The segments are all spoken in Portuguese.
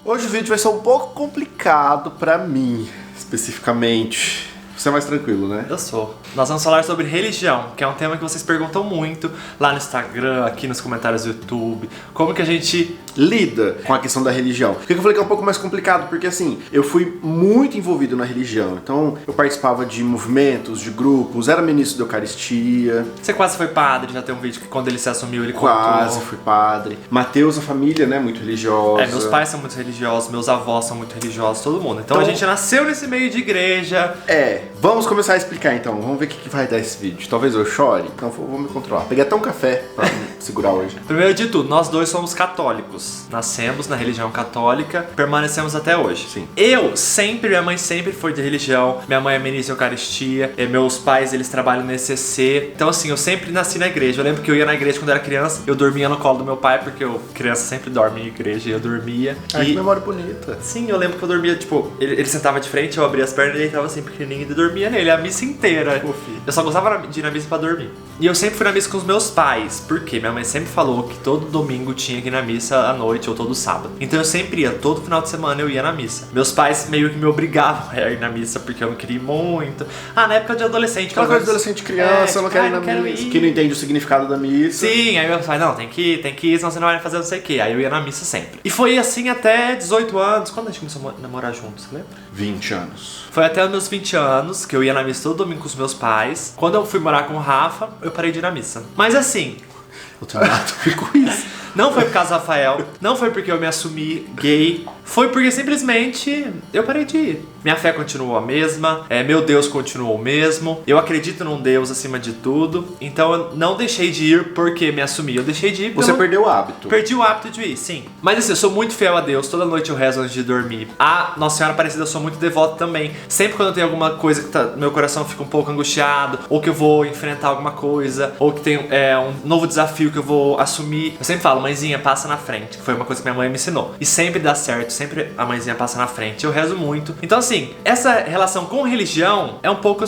Hoje o vídeo vai ser um pouco complicado pra mim, especificamente. Você é mais tranquilo, né? Eu sou. Nós vamos falar sobre religião, que é um tema que vocês perguntam muito lá no Instagram, aqui nos comentários do YouTube. Como que a gente lida com a questão da religião. Por que eu falei que é um pouco mais complicado? Porque assim, eu fui muito envolvido na religião. Então, eu participava de movimentos, de grupos, era ministro da Eucaristia. Você quase foi padre, já tem um vídeo que quando ele se assumiu, ele contou. Quase fui padre. Mateus, a família, né, muito religiosa. Meus pais são muito religiosos, meus avós são muito religiosos, todo mundo. Então a gente nasceu nesse meio de igreja. Vamos começar a explicar então. Vamos ver o que vai dar esse vídeo. Talvez eu chore, então vou me controlar. Peguei até um café pra segurar hoje. Primeiro de tudo, nós dois somos católicos. Nascemos na religião católica, permanecemos até hoje. Sim. Minha mãe sempre foi de religião. Minha mãe é ministra da Eucaristia. Meus pais, eles trabalham no ECC. Então assim, eu sempre nasci na igreja. Eu lembro que eu ia na igreja quando era criança. Eu dormia no colo do meu pai, porque criança sempre dorme em igreja. E eu dormia. Que memória bonita. Sim, eu lembro que eu dormia, tipo, ele sentava de frente, eu abria as pernas e ele tava assim pequenininho e dormia nele, a missa inteira. Eu só gostava de ir na missa pra dormir. E eu sempre fui na missa com os meus pais, porque minha mãe sempre falou que todo domingo tinha que ir na missa à noite ou todo sábado. Então eu sempre ia, todo final de semana eu ia na missa. Meus pais meio que me obrigavam a ir na missa porque eu não queria ir muito. Na época de adolescente. Aquela coisa de adolescente criança, eu não quero ir na missa. Que não entende o significado da missa. Sim, aí meu pai, não, tem que ir, senão você não vai fazer não sei o que. Aí eu ia na missa sempre. E foi assim até 18 anos. Quando a gente começou a namorar juntos, você lembra? 20 anos. Foi até os meus 20 anos que eu ia na missa todo domingo com os meus pais. Quando eu fui morar com o Rafa, eu parei de ir na missa. Mas assim, o trato ficou isso. Não foi por causa do Rafael, não foi porque eu me assumi gay, foi porque simplesmente eu parei de ir. Minha fé continuou a mesma, meu Deus continuou o mesmo, eu acredito num Deus acima de tudo, então eu não deixei de ir porque me assumi, eu deixei de ir porque você perdeu o hábito. Perdi o hábito de ir, sim. Mas assim, eu sou muito fiel a Deus, toda noite eu rezo antes de dormir. A Nossa Senhora Aparecida eu sou muito devoto também. Sempre quando eu tenho alguma coisa que meu coração fica um pouco angustiado, ou que eu vou enfrentar alguma coisa, ou que tem um novo desafio que eu vou assumir, eu sempre falo, mãezinha, passa na frente, que foi uma coisa que minha mãe me ensinou. E sempre dá certo, sempre a mãezinha passa na frente. Eu rezo muito. Então assim, essa relação com religião é um pouco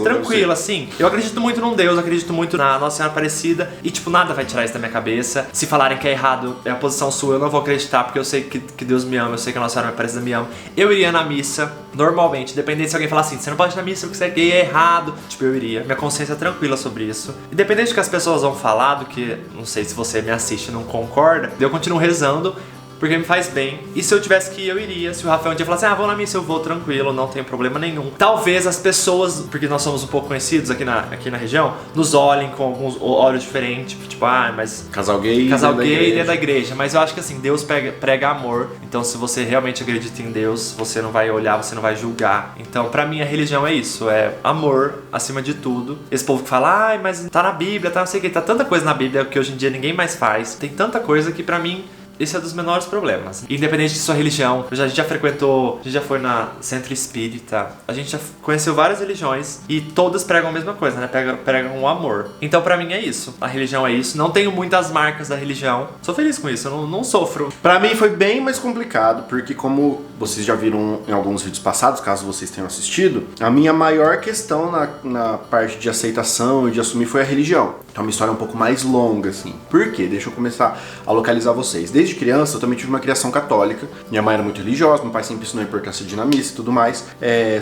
tranquilo, assim. Eu acredito muito num Deus, acredito muito na Nossa Senhora Aparecida e tipo, nada vai tirar isso da minha cabeça. Se falarem que é errado, é a posição sua, eu não vou acreditar, porque eu sei que Deus me ama, eu sei que a Nossa Senhora Aparecida me ama. Eu iria na missa, normalmente, dependendo se alguém falar assim, você não pode ir na missa porque você é gay, é errado. Tipo, eu iria. Minha consciência é tranquila sobre isso. Independente do que as pessoas vão falar, do que, não sei se você me assiste e não concorda, eu continuo rezando, porque me faz bem. E se eu tivesse que ir, eu iria. Se o Rafael um dia falasse, vou na missa, eu vou tranquilo, não tem problema nenhum. Talvez as pessoas, porque nós somos um pouco conhecidos aqui na região, nos olhem com alguns olhos diferentes. Tipo, mas... Casal gay dentro da igreja. Mas eu acho que assim, Deus prega amor. Então se você realmente acredita em Deus, você não vai olhar, você não vai julgar. Então pra mim a religião é isso, é amor acima de tudo. Esse povo que fala, mas tá na Bíblia, tá não sei o que, tá tanta coisa na Bíblia que hoje em dia ninguém mais faz. Tem tanta coisa que pra mim... esse é um dos menores problemas. Independente de sua religião, a gente já frequentou, a gente já foi na Centro Espírita, a gente já conheceu várias religiões e todas pregam a mesma coisa, né? Pregam o amor. Então pra mim é isso. A religião é isso. Não tenho muitas marcas da religião. Sou feliz com isso, eu não sofro. Pra mim foi bem mais complicado, porque como vocês já viram em alguns vídeos passados, caso vocês tenham assistido, a minha maior questão na parte de aceitação e de assumir foi a religião. Então é uma história um pouco mais longa, assim. Por quê? Deixa eu começar a localizar vocês. Desde criança, eu também tive uma criação católica. Minha mãe era muito religiosa, meu pai sempre ensinou a importância de ir na missa e tudo mais.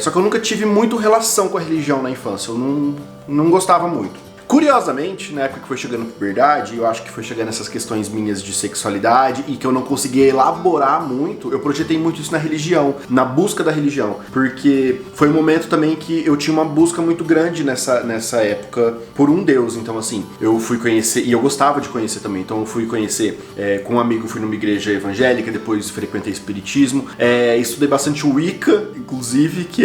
Só que eu nunca tive muito relação com a religião na infância. Eu não gostava muito. Curiosamente, na época que foi chegando a puberdade, eu acho que foi chegando essas questões minhas de sexualidade e que eu não conseguia elaborar muito, eu projetei muito isso na religião, na busca da religião, porque foi um momento também que eu tinha uma busca muito grande nessa época por um Deus. Então assim, eu fui conhecer, e eu gostava de conhecer também, então eu fui conhecer com um amigo, fui numa igreja evangélica, depois frequentei espiritismo, estudei bastante o Wicca, inclusive, que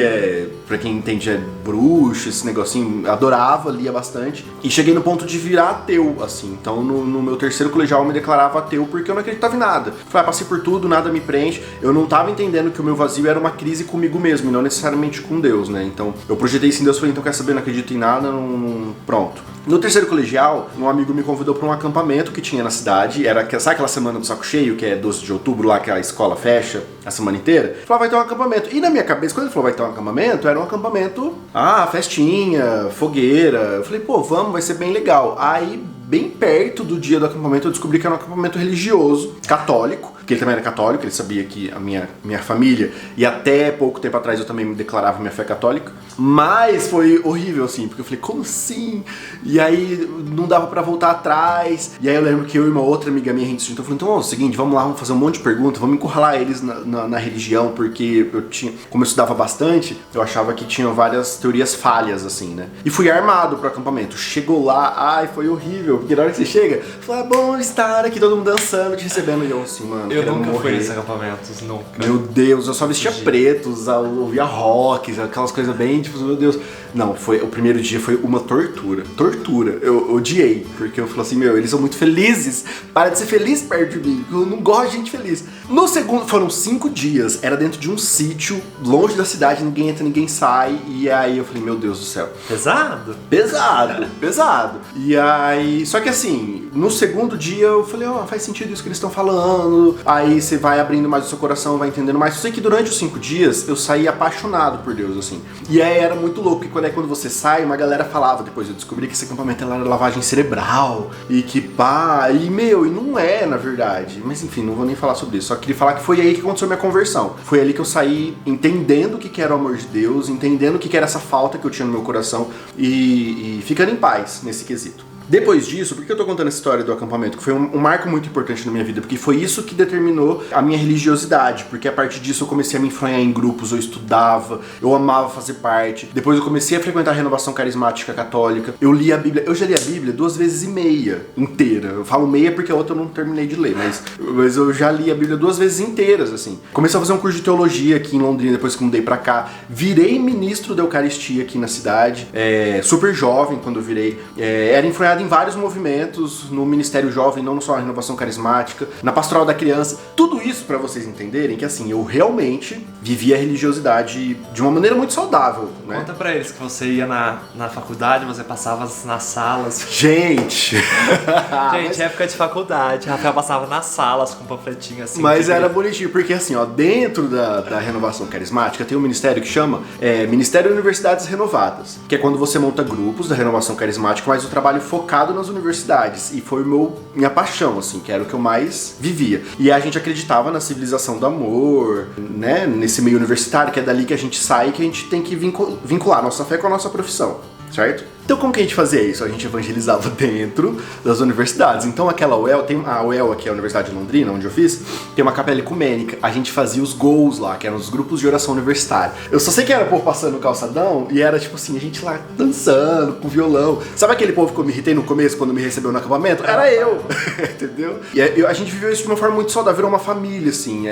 pra quem entende, é bruxa, esse negocinho, adorava, lia bastante. E cheguei no ponto de virar ateu, assim. Então no meu terceiro colegial eu me declarava ateu porque eu não acreditava em nada. Falei, passei por tudo, nada me preenche. Eu não tava entendendo que o meu vazio era uma crise comigo mesmo, e não necessariamente com Deus, né? Então eu projetei isso em Deus, falei, então quer saber, não acredito em nada, pronto. No terceiro colegial, um amigo me convidou para um acampamento que tinha na cidade. Sabe aquela semana do saco cheio, que é 12 de outubro, lá que a escola fecha a semana inteira? Falou, vai ter um acampamento. E na minha cabeça, quando ele falou vai ter um acampamento, era um acampamento, festinha, fogueira. Eu falei, pô, vamos, vai ser bem legal. Aí, bem perto do dia do acampamento, eu descobri que era um acampamento religioso, católico. porque ele também era católico, ele sabia que a minha família, e até pouco tempo atrás eu também me declarava minha fé católica, mas foi horrível, assim, porque eu falei, como assim? E aí não dava pra voltar atrás, e aí eu lembro que eu e uma outra amiga minha, a gente se juntou, eu falei, então, é o seguinte, vamos lá, vamos fazer um monte de perguntas, vamos encurralar eles na religião, porque como eu estudava bastante, eu achava que tinham várias teorias falhas, assim, né? E fui armado pro acampamento. Chegou lá, ai, foi horrível, porque na hora que você chega, fala, bom estar aqui, todo mundo dançando, te recebendo, e eu assim, mano, Eu nunca morrer. fui nesses acampamentos, nunca. Meu Deus, eu só vestia pretos, eu ouvia rock, aquelas coisas bem, tipo, meu Deus. Não, o primeiro dia foi uma tortura. Tortura. Eu odiei, porque eu falei assim, meu, eles são muito felizes. Para de ser feliz perto de mim, eu não gosto de gente feliz. No segundo, foram 5 dias, era dentro de um sítio, longe da cidade, ninguém entra, ninguém sai. E aí eu falei, meu Deus do céu. Pesado? Pesado, pesado. E aí, só que assim, no segundo dia eu falei, faz sentido isso que eles estão falando. Aí você vai abrindo mais o seu coração, vai entendendo mais. Eu sei que durante os 5 dias eu saí apaixonado por Deus, assim. E aí era muito louco, porque quando você sai, uma galera falava, depois eu descobri que esse acampamento era lavagem cerebral, e que pá, e não é, na verdade. Mas enfim, não vou nem falar sobre isso, só queria falar que foi aí que aconteceu minha conversão. Foi ali que eu saí entendendo o que era o amor de Deus, entendendo o que era essa falta que eu tinha no meu coração, e ficando em paz nesse quesito. Depois disso, por que eu tô contando essa história do acampamento? Que foi um marco muito importante na minha vida, porque foi isso que determinou a minha religiosidade, porque a partir disso eu comecei a me enfronhar em grupos, eu estudava, eu amava fazer parte. Depois eu comecei a frequentar a renovação carismática católica, eu li a Bíblia, eu já li a Bíblia 2 vezes e meia inteira. Eu falo meia porque a outra eu não terminei de ler, mas eu já li a Bíblia 2 vezes inteiras, assim. Comecei a fazer um curso de teologia aqui em Londrina, depois que mudei pra cá. Virei ministro da Eucaristia aqui na cidade, super jovem quando eu virei. Era enfronhado em vários movimentos, no Ministério Jovem, não só a Renovação Carismática, na Pastoral da Criança. Tudo isso pra vocês entenderem que, assim, eu realmente vivia a religiosidade de uma maneira muito saudável, né? Conta pra eles que você ia na faculdade, você passava nas salas. Gente! Gente, época de faculdade, Rafael passava nas salas com panfletinho assim. Mas era bonitinho, porque assim, ó, dentro da Renovação Carismática tem um ministério que chama Ministério de Universidades Renovadas, que é quando você monta grupos da Renovação Carismática, mas o trabalho focado nas universidades. E foi minha paixão, assim, que era o que eu mais vivia. E a gente acreditava na civilização do amor, né, nesse meio universitário, que é dali que a gente sai, que a gente tem que vincular a nossa fé com a nossa profissão, certo? Então como que a gente fazia isso? A gente evangelizava dentro das universidades. Então aquela UEL, tem a UEL aqui, a Universidade de Londrina, onde eu fiz, tem uma capela ecumênica. A gente fazia os goals lá, que eram os grupos de oração universitária. Eu só sei que era o povo passando no calçadão e era tipo assim, a gente lá dançando com violão. Sabe aquele povo que eu me irritei no começo quando me recebeu no acampamento? Era eu, entendeu? E a gente viveu isso de uma forma muito saudável, virou uma família, assim.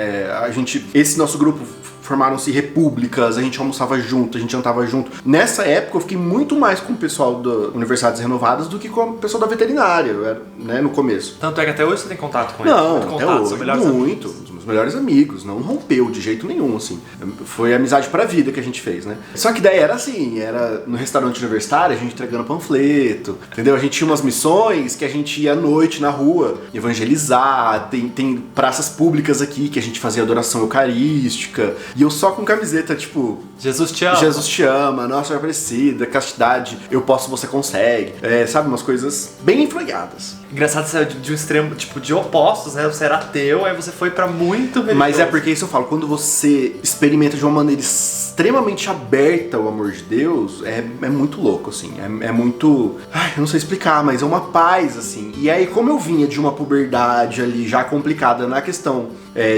Esse nosso grupo formaram-se repúblicas, a gente almoçava junto, a gente jantava junto. Nessa época eu fiquei muito mais com o pessoal da Universidades Renovadas do que com o pessoal da veterinária, né, no começo. Tanto é que até hoje você tem contato com eles? Não, até hoje, muito. Um dos meus melhores amigos, não rompeu de jeito nenhum, assim. Foi amizade pra vida que a gente fez, né? Só que daí era assim, era no restaurante universitário, a gente entregando panfleto, entendeu? A gente tinha umas missões que a gente ia à noite na rua evangelizar, tem praças públicas aqui que a gente fazia adoração eucarística, e eu só com camiseta, tipo... Jesus te ama. Jesus te ama, Nossa Senhora Aparecida, castidade, eu posso, você consegue. Sabe, umas coisas bem influenciadas. Engraçado, você é de um extremo, tipo, de opostos, né? Você era ateu, aí você foi pra muito religioso. Mas é porque isso eu falo, quando você experimenta de uma maneira extremamente aberta o amor de Deus, é muito louco, assim. É muito... eu não sei explicar, mas é uma paz, assim. E aí, como eu vinha de uma puberdade ali já complicada na questão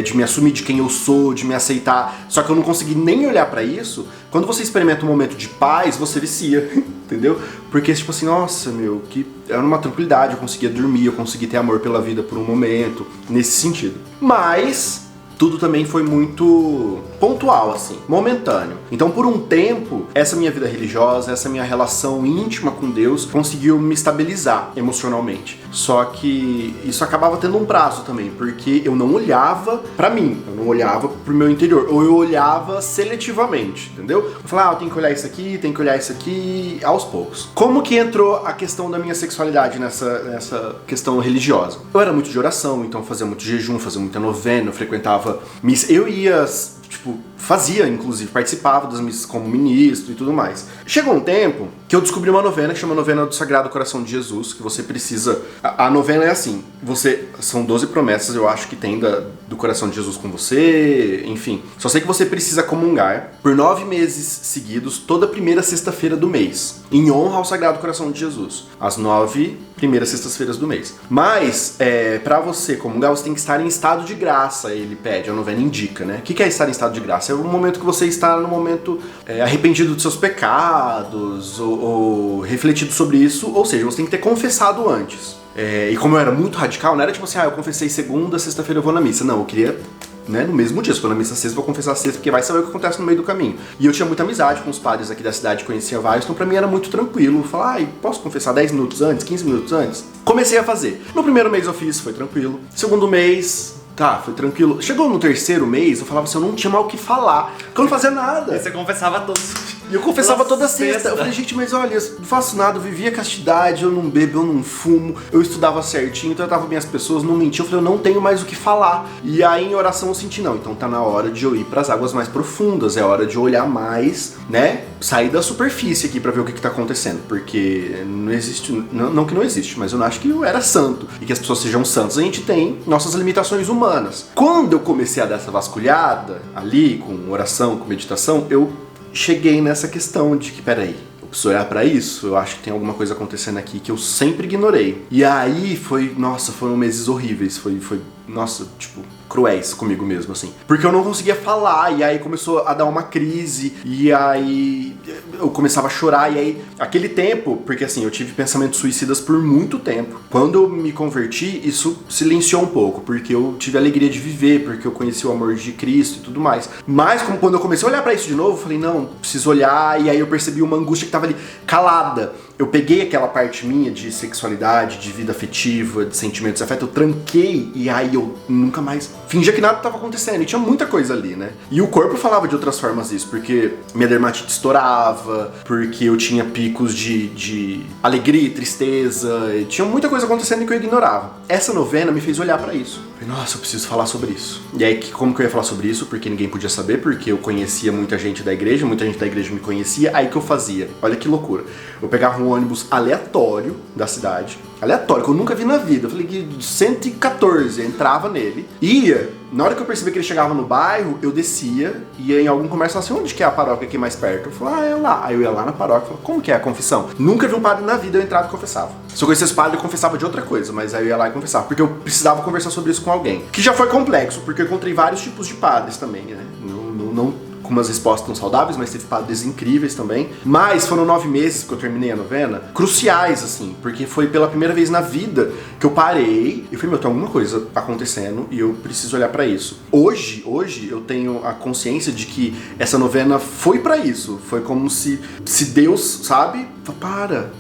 de me assumir de quem eu sou, de me aceitar, só que eu não consegui nem olhar pra isso, quando você experimenta um momento de paz, você vicia, entendeu? Porque, tipo assim, nossa, meu, que era uma tranquilidade, eu conseguia dormir, eu conseguia ter amor pela vida por um momento, nesse sentido. Mas tudo também foi muito pontual, assim, momentâneo. Então, por um tempo, essa minha vida religiosa, essa minha relação íntima com Deus conseguiu me estabilizar emocionalmente. Só que isso acabava tendo um prazo também, porque eu não olhava pra mim, eu não olhava pro meu interior, ou eu olhava seletivamente, entendeu? Eu falava, eu tenho que olhar isso aqui, aos poucos. Como que entrou a questão da minha sexualidade nessa questão religiosa? Eu era muito de oração, então fazia muito jejum, fazia muita novena, eu frequentava missa. Eu ia, tipo, fazia, inclusive, participava das missas como ministro e tudo mais. Chegou um tempo que eu descobri uma novena que chama Novena do Sagrado Coração de Jesus, que você precisa... A novena é assim, são 12 promessas, eu acho que tem do coração de Jesus com você, enfim. Só sei que você precisa comungar por 9 meses seguidos, toda primeira sexta-feira do mês, em honra ao Sagrado Coração de Jesus. As 9 primeiras sextas-feiras do mês. Mas, pra você comungar, você tem que estar em estado de graça, ele pede, a novena indica, né? O que é estar em estado de graça? É o momento que você está no momento arrependido dos seus pecados, ou refletido sobre isso, ou seja, você tem que ter confessado antes. E como eu era muito radical, não era tipo assim, eu confessei segunda, sexta-feira eu vou na missa. Não, eu queria... Né, no mesmo dia, se for na missa sexta, vou confessar sexta, porque vai saber o que acontece no meio do caminho. E eu tinha muita amizade com os padres aqui da cidade, conhecia vários, então pra mim era muito tranquilo. Falar, posso confessar 10 minutos antes, 15 minutos antes? Comecei a fazer. No primeiro mês eu fiz, foi tranquilo. Segundo mês, foi tranquilo. Chegou no terceiro mês, eu falava assim, eu não tinha mal o que falar, porque eu não fazia nada. E você confessava todos. E eu confessava toda sexta. Eu falei, gente, mas olha, eu não faço nada, eu vivia castidade, eu não bebo, eu não fumo, eu estudava certinho, então eu tratava bem as pessoas, não mentia. Eu falei, eu não tenho mais o que falar. E aí em oração eu senti, não, então tá na hora de eu ir pras águas mais profundas, é hora de eu olhar mais, né? Sair da superfície aqui pra ver o que tá acontecendo, porque não existe, não que não existe, mas eu não acho que eu era santo e que as pessoas sejam santas. A gente tem nossas limitações humanas. Quando eu comecei a dar essa vasculhada ali, com oração, com meditação, eu cheguei nessa questão de que, peraí, eu preciso olhar pra isso, eu acho que tem alguma coisa acontecendo aqui que eu sempre ignorei. E aí foram meses horríveis, nossa, tipo, cruéis comigo mesmo, assim. Porque eu não conseguia falar, e aí começou a dar uma crise, e aí eu começava a chorar, e aí, aquele tempo, porque assim, eu tive pensamentos suicidas por muito tempo. Quando eu me converti, isso silenciou um pouco, porque eu tive a alegria de viver, porque eu conheci o amor de Cristo e tudo mais. Mas, como quando eu comecei a olhar pra isso de novo, eu falei, não, preciso olhar, e aí eu percebi uma angústia que tava ali, calada. Eu peguei aquela parte minha de sexualidade, de vida afetiva, de sentimentos de afeto, eu tranquei, e aí eu nunca mais fingia que nada estava acontecendo, e tinha muita coisa ali, né? E o corpo falava de outras formas isso, porque minha dermatite estourava, porque eu tinha picos de alegria e tristeza, e tinha muita coisa acontecendo que eu ignorava. Essa novena me fez olhar pra isso. Falei, nossa, eu preciso falar sobre isso. E aí, como que eu ia falar sobre isso? Porque ninguém podia saber, porque eu conhecia muita gente da igreja me conhecia, aí que eu fazia. Olha que loucura. Eu pegava um ônibus aleatório da cidade, aleatório, que eu nunca vi na vida. Eu falei que 114, eu entrava nele, ia, na hora que eu percebi que ele chegava no bairro, eu descia, ia em algum comércio e falava assim, onde que é a paróquia aqui mais perto? Eu falei, é lá. Aí eu ia lá na paróquia e falava, como que é a confissão? Nunca vi um padre na vida, eu entrava e confessava. Se eu conhecesse padre, eu confessava de outra coisa, mas aí eu ia lá e confessava, porque eu precisava conversar sobre isso com alguém. Que já foi complexo, porque eu encontrei vários tipos de padres também, né? Não com umas respostas tão saudáveis, mas teve padres incríveis também. Mas foram 9 meses que eu terminei a novena, cruciais, assim, porque foi pela primeira vez na vida que eu parei e falei, tem alguma coisa acontecendo e eu preciso olhar pra isso. Hoje eu tenho a consciência de que essa novena foi pra isso. Foi como se Deus, sabe?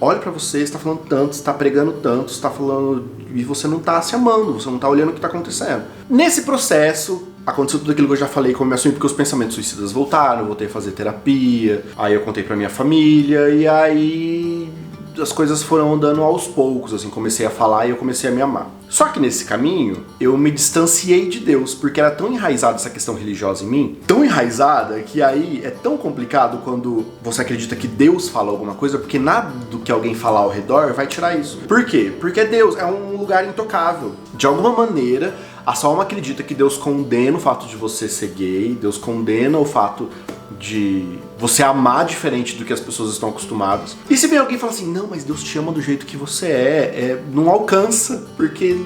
Olha pra você tá falando tanto, você tá pregando tanto, você tá falando e você não tá se amando, você não tá olhando o que tá acontecendo. Nesse processo, aconteceu tudo aquilo que eu já falei, como me assumi, porque os pensamentos suicidas voltaram, eu voltei a fazer terapia, aí eu contei pra minha família, e aí as coisas foram andando aos poucos, assim, comecei a falar e eu comecei a me amar. Só que nesse caminho, eu me distanciei de Deus, porque era tão enraizada essa questão religiosa em mim, tão enraizada, que aí é tão complicado quando você acredita que Deus fala alguma coisa, porque nada do que alguém falar ao redor vai tirar isso. Por quê? Porque Deus é um lugar intocável. De alguma maneira, a sua alma acredita que Deus condena o fato de você ser gay, Deus condena o fato de você amar diferente do que as pessoas estão acostumadas. E se vem alguém e fala assim, não, mas Deus te ama do jeito que você não alcança, porque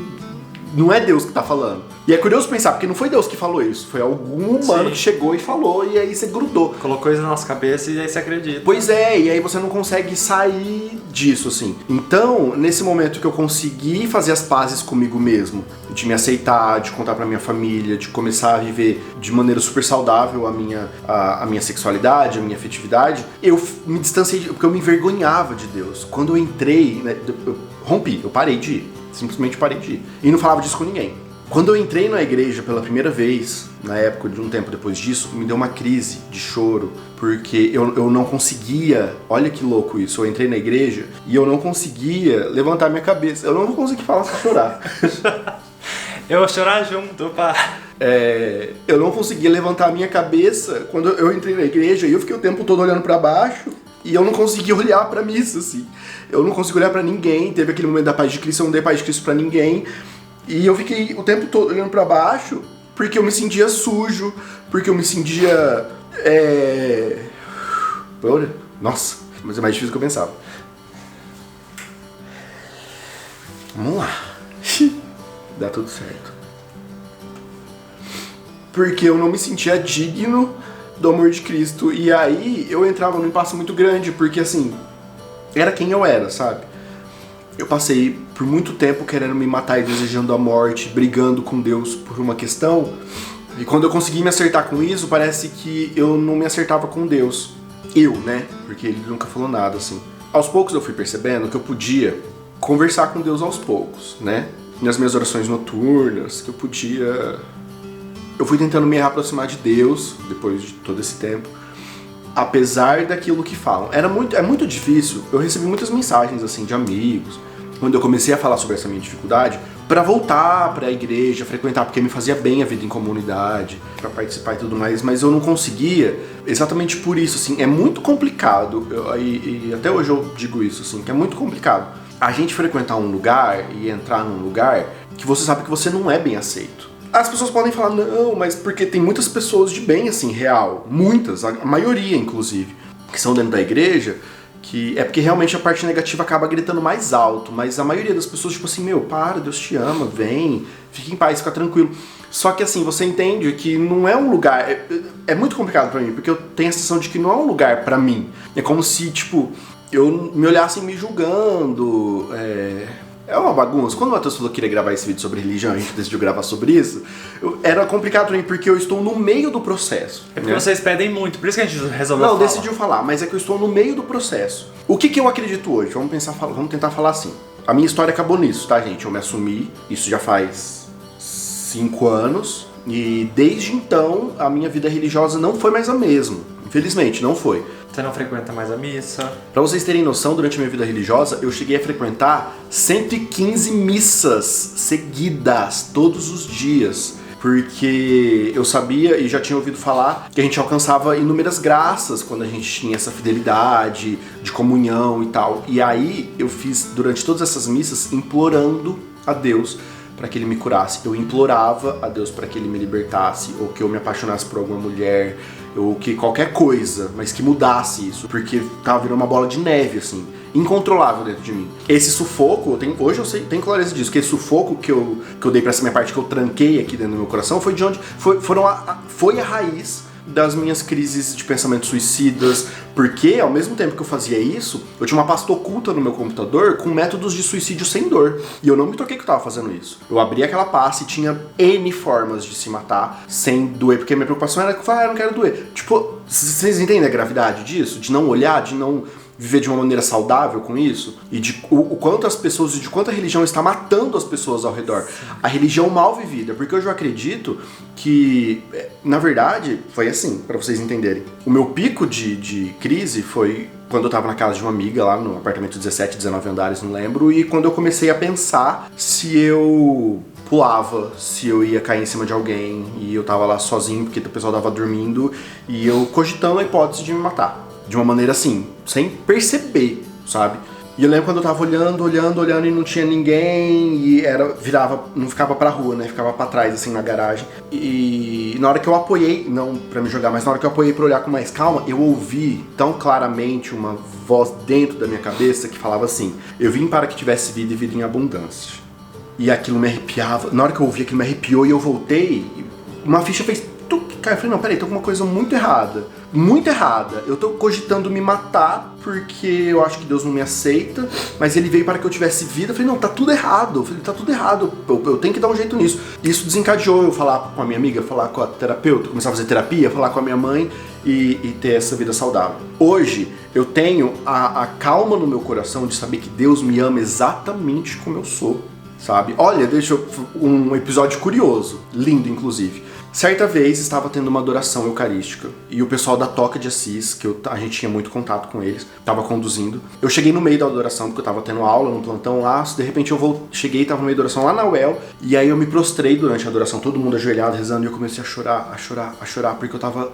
não é Deus que tá falando. E é curioso pensar, porque não foi Deus que falou isso, foi algum humano que chegou e falou, e aí você grudou. Colocou isso na nossa cabeça e aí você acredita. Pois é, e aí você não consegue sair disso, assim. Então, nesse momento que eu consegui fazer as pazes comigo mesmo, de me aceitar, de contar pra minha família, de começar a viver de maneira super saudável a minha sexualidade, a minha afetividade, eu me distanciei, porque eu me envergonhava de Deus. Quando eu entrei, né, eu rompi, eu parei de ir. Simplesmente parei de ir. E não falava disso com ninguém. Quando eu entrei na igreja pela primeira vez, na época de um tempo depois disso, me deu uma crise de choro, porque eu não conseguia, olha que louco isso, eu entrei na igreja e eu não conseguia levantar minha cabeça, eu não consegui falar sem chorar. Eu vou chorar junto, pá. eu não conseguia levantar a minha cabeça quando eu entrei na igreja e eu fiquei o tempo todo olhando pra baixo e eu não conseguia olhar pra missa, assim. Eu não conseguia olhar pra ninguém, teve aquele momento da paz de Cristo, eu não dei paz de Cristo pra ninguém e eu fiquei o tempo todo olhando pra baixo porque eu me sentia sujo, porque eu me sentia... Nossa, mas é mais difícil do que eu pensava. Vamos lá. Dá tudo certo. Porque eu não me sentia digno do amor de Cristo. E aí eu entrava num impasse muito grande, porque assim, era quem eu era, sabe? Eu passei por muito tempo querendo me matar e desejando a morte, brigando com Deus por uma questão. E quando eu consegui me acertar com isso, parece que eu não me acertava com Deus. Né? Porque ele nunca falou nada, assim. Aos poucos eu fui percebendo que eu podia conversar com Deus aos poucos, né? Nas minhas orações noturnas, que eu podia... Eu fui tentando me aproximar de Deus, depois de todo esse tempo, apesar daquilo que falam. É muito difícil, eu recebi muitas mensagens, assim, de amigos, quando eu comecei a falar sobre essa minha dificuldade, pra voltar pra igreja, frequentar, porque me fazia bem a vida em comunidade, pra participar e tudo mais, mas eu não conseguia, exatamente por isso, assim, é muito complicado, e até hoje eu digo isso, assim, que é muito complicado a gente frequentar um lugar e entrar num lugar que você sabe que você não é bem aceito. As pessoas podem falar, não, mas porque tem muitas pessoas de bem, assim, real, muitas, a maioria, inclusive, que são dentro da igreja, que é porque realmente a parte negativa acaba gritando mais alto, mas a maioria das pessoas, tipo assim, para, Deus te ama, vem, fica em paz, fica tranquilo. Só que assim, você entende que não é um lugar, é muito complicado pra mim, porque eu tenho a sensação de que não é um lugar pra mim. É como se, tipo, eu me olhassem me julgando, é uma bagunça. Quando o Matheus falou que queria gravar esse vídeo sobre religião, a gente decidiu gravar sobre isso, era complicado pra mim, porque eu estou no meio do processo. É porque vocês pedem muito, por isso que a gente resolveu falar. Não, decidiu falar, mas é que eu estou no meio do processo. O que eu acredito hoje? Vamos tentar falar assim. A minha história acabou nisso, tá, gente? Eu me assumi, isso já faz 5 anos, e desde então a minha vida religiosa não foi mais a mesma. Infelizmente, não foi. Você não frequenta mais a missa? Pra vocês terem noção, durante a minha vida religiosa, eu cheguei a frequentar 115 missas seguidas, todos os dias. Porque eu sabia e já tinha ouvido falar que a gente alcançava inúmeras graças quando a gente tinha essa fidelidade de comunhão e tal. E aí eu fiz, durante todas essas missas, implorando a Deus para que ele me curasse. Eu implorava a Deus para que ele me libertasse, ou que eu me apaixonasse por alguma mulher, ou que qualquer coisa, mas que mudasse isso, porque tava virando uma bola de neve, assim, incontrolável dentro de mim. Esse sufoco, hoje eu tenho clareza disso, que esse sufoco que eu dei pra essa minha parte, que eu tranquei aqui dentro do meu coração, foi de onde foi a raiz das minhas crises de pensamentos suicidas, porque ao mesmo tempo que eu fazia isso, eu tinha uma pasta oculta no meu computador com métodos de suicídio sem dor, e eu não me toquei que eu tava fazendo isso. Eu abri aquela pasta e tinha N formas de se matar sem doer, porque a minha preocupação era que eu não quero doer. Tipo, vocês entendem a gravidade disso? De não olhar, de não viver de uma maneira saudável com isso, e de o quanto as pessoas, e de quanto a religião está matando as pessoas ao redor. A religião mal vivida, porque hoje eu acredito que, na verdade, foi assim, pra vocês entenderem. O meu pico de crise foi quando eu tava na casa de uma amiga, lá no apartamento 17, 19 andares, não lembro, e quando eu comecei a pensar se eu pulava, se eu ia cair em cima de alguém, e eu tava lá sozinho, porque o pessoal tava dormindo, e eu cogitando a hipótese de me matar. De uma maneira assim, sem perceber, sabe? E eu lembro quando eu tava olhando e não tinha ninguém, e não ficava pra rua, né? Ficava pra trás, assim, na garagem. E na hora que eu apoiei, não pra me jogar, mas na hora que eu apoiei pra olhar com mais calma, eu ouvi tão claramente uma voz dentro da minha cabeça que falava assim: eu vim para que tivesse vida e vida em abundância. E aquilo me arrepiava. Na hora que eu ouvi, aquilo me arrepiou e eu voltei, uma ficha fez tuc, caiu. Eu falei, não, peraí, tem alguma coisa muito errada. Muito errada. Eu tô cogitando me matar porque eu acho que Deus não me aceita, mas ele veio para que eu tivesse vida. Eu falei, não, tá tudo errado. Eu falei, tá tudo errado. Eu tenho que dar um jeito nisso. Isso desencadeou eu falar com a minha amiga, falar com a terapeuta, começar a fazer terapia, falar com a minha mãe e ter essa vida saudável. Hoje, eu tenho a calma no meu coração de saber que Deus me ama exatamente como eu sou. sabe? Olha, um episódio curioso, lindo inclusive. Certa vez estava tendo uma adoração eucarística e o pessoal da Toca de Assis, que a gente tinha muito contato com eles, estava conduzindo. Eu cheguei no meio da adoração porque eu estava tendo aula no plantão lá, de repente cheguei e estava no meio da adoração lá na UEL, e aí eu me prostrei durante a adoração, todo mundo ajoelhado, rezando, e eu comecei a chorar, porque eu estava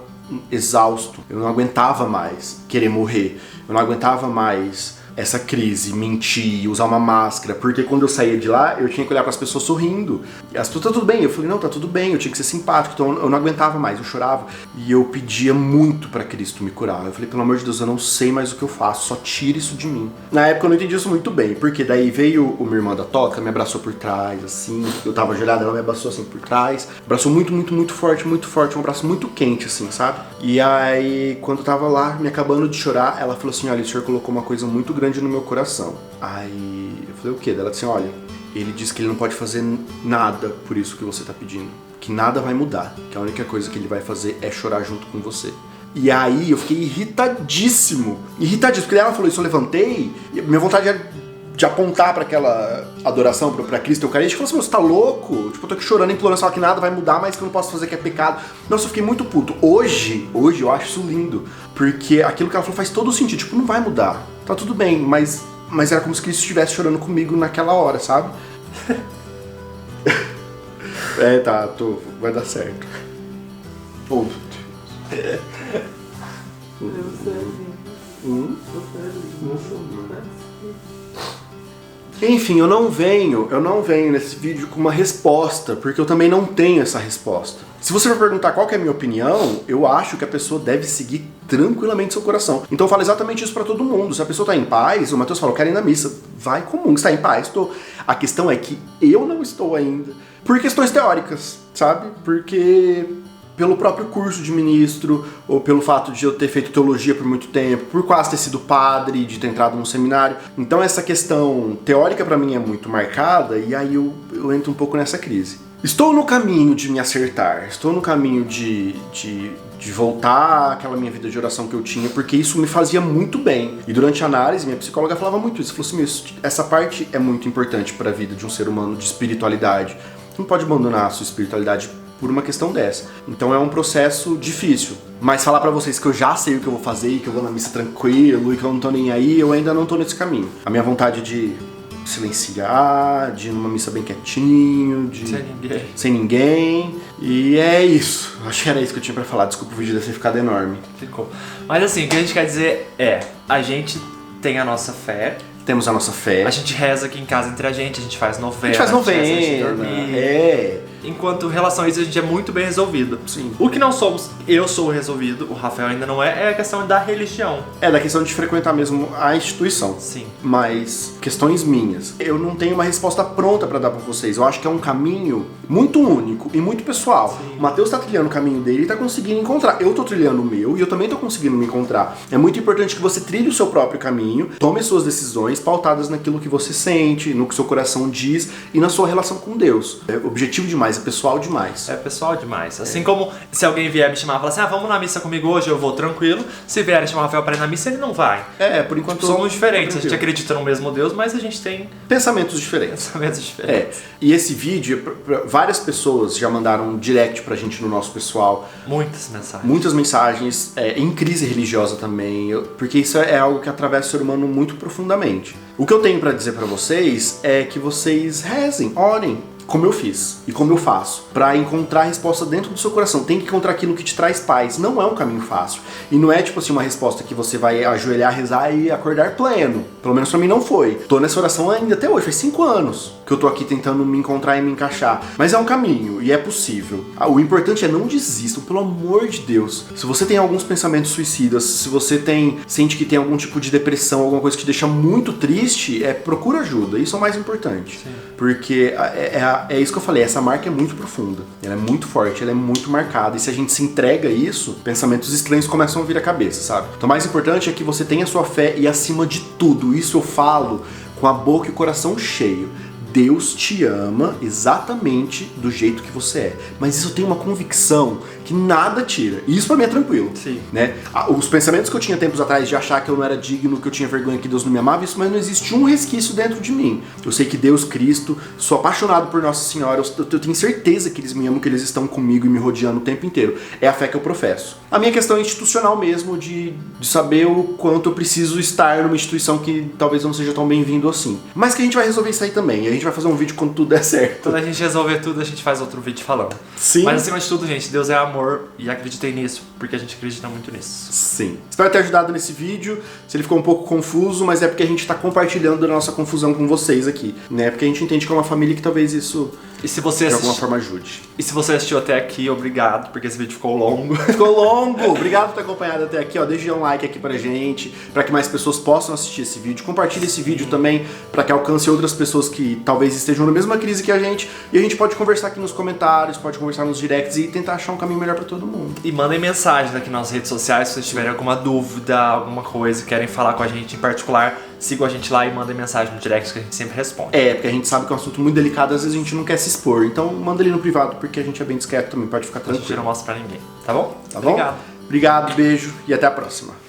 exausto. Eu não aguentava mais querer morrer, eu não aguentava mais essa crise, mentir, usar uma máscara, porque quando eu saía de lá, eu tinha que olhar para as pessoas sorrindo. E as pessoas, tá tudo bem? Eu falei, não, tá tudo bem, eu tinha que ser simpático, então eu não aguentava mais, eu chorava. E eu pedia muito para Cristo me curar. Eu falei, pelo amor de Deus, eu não sei mais o que eu faço, só tira isso de mim. Na época eu não entendi isso muito bem, porque daí veio minha irmã da Toca, me abraçou por trás, assim, eu tava ajoelhada, ela me abraçou assim por trás, abraçou muito, muito forte, um abraço muito quente, assim, sabe? E aí, quando eu tava lá, me acabando de chorar, ela falou assim, olha, o senhor colocou uma coisa muito grande no meu coração. Aí eu falei, o quê? Ela disse, olha, ele disse que ele não pode fazer nada por isso que você tá pedindo, que nada vai mudar, que a única coisa que ele vai fazer é chorar junto com você. E aí eu fiquei irritadíssimo, porque ela falou isso, eu levantei, e minha vontade era de apontar pra aquela adoração, pra Cristo Eucarístico, eu falei assim, você tá louco? Tipo, eu tô aqui chorando, implorando, só que nada vai mudar, mas que eu não posso fazer, que é pecado. Nossa, eu fiquei muito puto. Hoje eu acho isso lindo, porque aquilo que ela falou faz todo sentido, tipo, não vai mudar, tá tudo bem, mas era como se Cristo estivesse chorando comigo naquela hora, sabe? Vai dar certo. Oh, Enfim, eu não venho nesse vídeo com uma resposta, porque eu também não tenho essa resposta. Se você for perguntar qual que é a minha opinião, eu acho que a pessoa deve seguir tranquilamente seu coração. Então eu falo exatamente isso pra todo mundo. Se a pessoa tá em paz, o Mateus fala, eu quero ir na missa. Vai comum, está em paz, estou. A questão é que eu não estou ainda. Por questões teóricas, sabe? Porque pelo próprio curso de ministro, ou pelo fato de eu ter feito teologia por muito tempo, por quase ter sido padre, de ter entrado num seminário. Então essa questão teórica pra mim é muito marcada, e aí eu entro um pouco nessa crise. Estou no caminho de me acertar, estou no caminho de voltar àquela minha vida de oração que eu tinha, porque isso me fazia muito bem. E durante a análise, minha psicóloga falava muito isso, falou assim, essa parte é muito importante para a vida de um ser humano, de espiritualidade. Você não pode abandonar a sua espiritualidade por uma questão dessa. Então é um processo difícil. Mas falar pra vocês que eu já sei o que eu vou fazer, e que eu vou na missa tranquilo, e que eu não tô nem aí, eu ainda não tô nesse caminho. A minha vontade de silenciar, de ir numa missa bem quietinho, sem ninguém. E é isso. Acho que era isso que eu tinha pra falar. Desculpa o vídeo deve ter ficado enorme. Ficou. Mas assim, o que a gente quer dizer é, a gente tem a nossa fé. Temos a nossa fé. A gente reza aqui em casa entre a gente faz novena. A gente faz novena, a gente dormir. Enquanto em relação a isso a gente é muito bem resolvido. Sim. O que não somos, eu sou resolvido, o Rafael ainda não é a questão da religião. É, da questão de frequentar mesmo a instituição. Sim. Mas questões minhas. Eu não tenho uma resposta pronta pra dar pra vocês. Eu acho que é um caminho muito único e muito pessoal. Sim. O Mateus tá trilhando o caminho dele e tá conseguindo encontrar. Eu tô trilhando o meu e eu também tô conseguindo me encontrar. É muito importante que você trilhe o seu próprio caminho, tome suas decisões pautadas naquilo que você sente, no que seu coração diz e na sua relação com Deus. É objetivo demais, é pessoal demais. É pessoal demais. Assim como se alguém vier me chamar e falar assim, vamos na missa comigo hoje, eu vou tranquilo. Se vier chamar o Rafael para ir na missa, ele não vai. Por enquanto somos diferentes. A gente acredita no mesmo Deus, mas a gente tem pensamentos diferentes. E esse vídeo, várias pessoas já mandaram um direct pra gente no nosso pessoal. Muitas mensagens, em crise religiosa também, porque isso é algo que atravessa o ser humano muito profundamente. O que eu tenho pra dizer pra vocês é que vocês rezem, orem, como eu fiz e como eu faço, pra encontrar a resposta dentro do seu coração. Tem que encontrar aquilo que te traz paz. Não é um caminho fácil. E não é tipo assim uma resposta que você vai ajoelhar, rezar e acordar pleno. Pelo menos pra mim não foi. Tô nessa oração ainda até hoje, faz 5 anos que eu tô aqui tentando me encontrar e me encaixar. Mas é um caminho e é possível. O importante é não desistam, pelo amor de Deus. Se você tem alguns pensamentos suicidas, se você sente que tem algum tipo de depressão, alguma coisa que te deixa muito triste, procura ajuda. Isso é o mais importante. Sim. Porque é isso que eu falei, essa marca é muito profunda, ela é muito forte, ela é muito marcada, e se a gente se entrega a isso, pensamentos estranhos começam a vir à cabeça, sabe? Então o mais importante é que você tenha a sua fé e acima de tudo, isso eu falo com a boca e o coração cheio, Deus te ama exatamente do jeito que você é, mas isso eu tenho uma convicção que nada tira. E isso pra mim é tranquilo. Sim. Né? Os pensamentos que eu tinha tempos atrás de achar que eu não era digno, que eu tinha vergonha, que Deus não me amava, isso, mas não existe um resquício dentro de mim. Eu sei que Deus, Cristo, sou apaixonado por Nossa Senhora, eu tenho certeza que eles me amam, que eles estão comigo e me rodeando o tempo inteiro. É a fé que eu professo. A minha questão é institucional mesmo, de saber o quanto eu preciso estar numa instituição que talvez não seja tão bem-vindo assim. Mas que a gente vai resolver isso aí também. E a gente vai fazer um vídeo quando tudo der certo. Quando a gente resolver tudo, a gente faz outro vídeo falando. Sim. Mas acima de tudo, gente, Deus é amor e acreditem nisso, porque a gente acredita muito nisso. Sim. Espero ter ajudado nesse vídeo. Se ele ficou um pouco confuso, mas é porque a gente tá compartilhando a nossa confusão com vocês aqui, né? Porque a gente entende que é uma família que talvez isso E se você de alguma forma ajude. E se você assistiu até aqui, obrigado, porque esse vídeo ficou longo. Ficou longo! Obrigado por ter acompanhado até aqui, ó. Deixe um like aqui pra gente, pra que mais pessoas possam assistir esse vídeo. Compartilhe esse vídeo também, pra que alcance outras pessoas que talvez estejam na mesma crise que a gente. E a gente pode conversar aqui nos comentários, pode conversar nos directs e tentar achar um caminho melhor pra todo mundo. E mandem mensagem aqui nas redes sociais se vocês tiverem alguma dúvida, alguma coisa, querem falar com a gente em particular. Sigam a gente lá e mandem mensagem no direct que a gente sempre responde. É, porque a gente sabe que é um assunto muito delicado, às vezes a gente não quer se expor. Então manda ali no privado, porque a gente é bem discreto também, pode ficar A gente tranquilo. não mostra pra ninguém, tá bom? Tá bom? Obrigado. Obrigado, beijo e até a próxima.